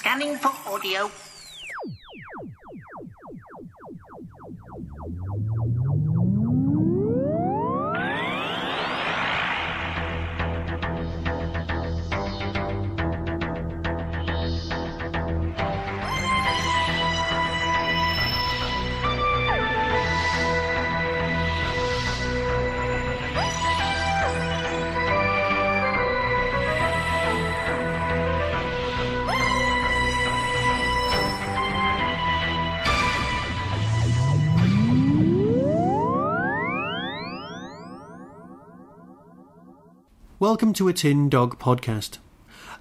Scanning for audio. Welcome to a Tin Dog podcast.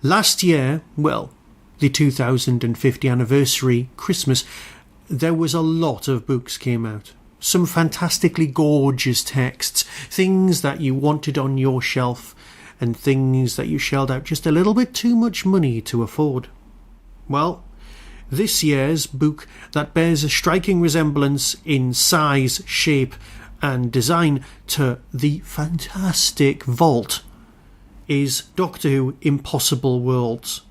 Last year, well, the 2050 anniversary Christmas, there was a lot of books came out. Some fantastically gorgeous texts, things that you wanted on your shelf, and things that you shelled out just a little bit too much money to afford. Well, this year's book that bears a striking resemblance in size, shape, and design to the fantastic Vault is Doctor Who Impossible Worlds.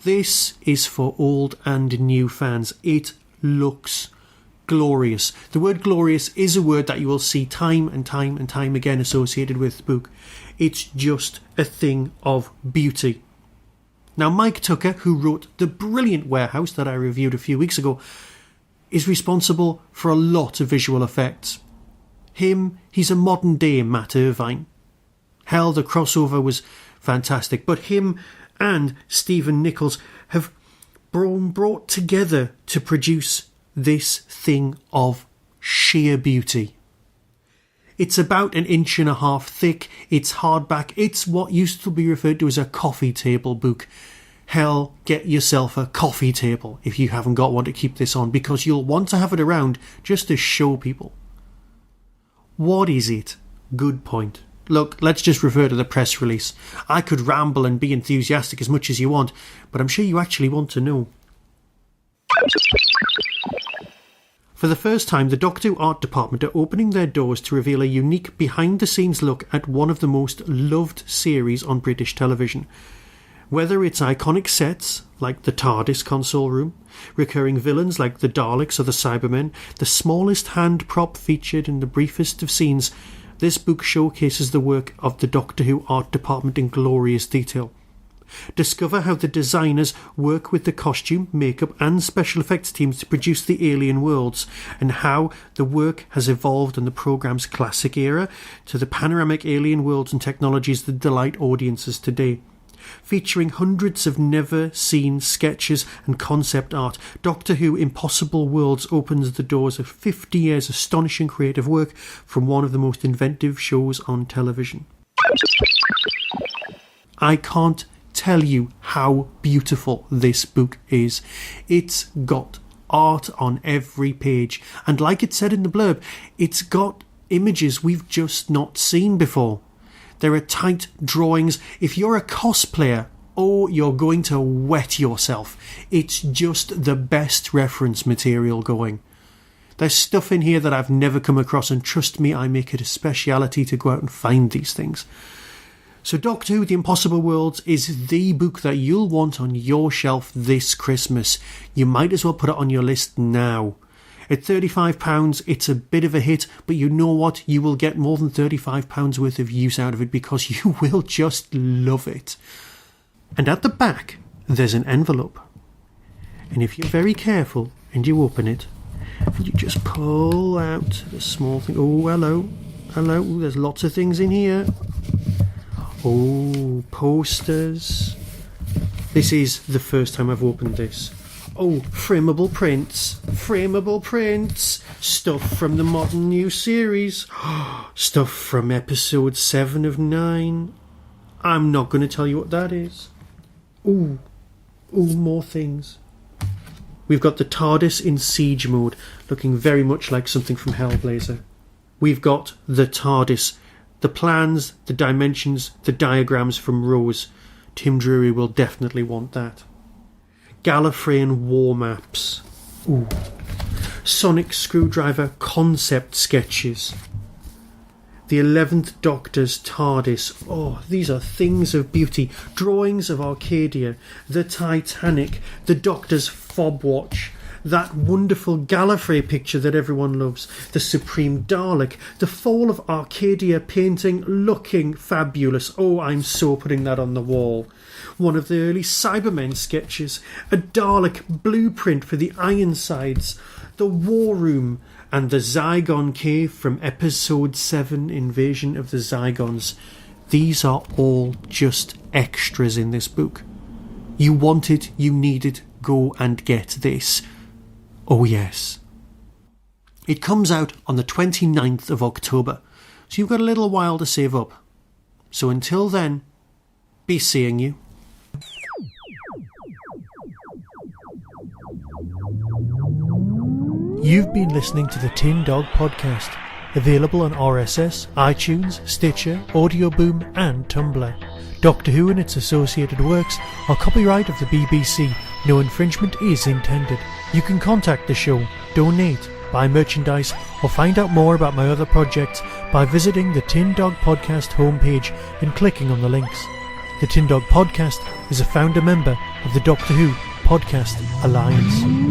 This is for old and new fans. It looks glorious. The word glorious is a word that you will see time and time and time again associated with the book. It's just a thing of beauty. Now, Mike Tucker, who wrote the brilliant Warehouse that I reviewed a few weeks ago, is responsible for a lot of visual effects. He's a modern day Matt Irvine. Hell, the crossover was fantastic, but him and Stephen Nichols have brought together to produce this thing of sheer beauty. It's about 1.5 inches thick, it's hardback, it's what used to be referred to as a coffee table book. Hell, get yourself a coffee table if you haven't got one to keep this on, because you'll want to have it around just to show people. What is it? Good point. Look, let's just refer to the press release. I could ramble and be enthusiastic as much as you want, but I'm sure you actually want to know. For the first time, the Doctor Who art department are opening their doors to reveal a unique behind-the-scenes look at one of the most loved series on British television. Whether it's iconic sets, like the TARDIS console room, recurring villains like the Daleks or the Cybermen, the smallest hand prop featured in the briefest of scenes, this book showcases the work of the Doctor Who art department in glorious detail. Discover how the designers work with the costume, makeup and special effects teams to produce the alien worlds, and how the work has evolved in the programme's classic era to the panoramic alien worlds and technologies that delight audiences today. Featuring hundreds of never-seen sketches and concept art, Doctor Who Impossible Worlds opens the doors of 50 years of astonishing creative work from one of the most inventive shows on television. I can't tell you how beautiful this book is. It's got art on every page, and like it said in the blurb, it's got images we've just not seen before. There are tight drawings. If you're a cosplayer, you're going to wet yourself. It's just the best reference material going. There's stuff in here that I've never come across, and trust me, I make it a speciality to go out and find these things. So Doctor Who The Impossible Worlds is the book that you'll want on your shelf this Christmas. You might as well put it on your list now. At £35, it's a bit of a hit, but you know what? You will get more than £35 worth of use out of it because you will just love it. And at the back, there's an envelope. And if you're very careful and you open it, and you just pull out the small thing. Oh, hello. Hello. Ooh, there's lots of things in here. Oh, posters. This is the first time I've opened this. Oh, frameable prints. Frameable prints. Stuff from the modern new series. Stuff from episode 7 of 9. I'm not going to tell you what that is. Ooh, more things. We've got the TARDIS in siege mode, looking very much like something from Hellblazer. We've got the TARDIS, the plans, the dimensions, the diagrams from Rose. Tim Drury will definitely want that. Gallifreyan war maps. Ooh. Sonic Screwdriver concept sketches. The 11th Doctor's TARDIS. Oh, these are things of beauty. Drawings of Arcadia, the Titanic, the Doctor's fob watch, that wonderful Gallifrey picture that everyone loves, the Supreme Dalek, the Fall of Arcadia painting looking fabulous. Oh, I'm so putting that on the wall. One of the early Cybermen sketches, a Dalek blueprint for the Ironsides, the War Room, and the Zygon Cave from Episode 7, Invasion of the Zygons. These are all just extras in this book. You want it, you need it, go and get this. Oh yes. It comes out on the 29th of October, so you've got a little while to save up. So until then, be seeing you. You've been listening to the Tin Dog Podcast, available on RSS, iTunes, Stitcher, Audio Boom and Tumblr. Doctor Who and its associated works are copyright of the BBC. No infringement is intended. You can contact the show, donate, buy merchandise or find out more about my other projects by visiting the Tin Dog Podcast homepage and clicking on the links. The Tin Dog Podcast is a founder member of the Doctor Who Podcast Alliance.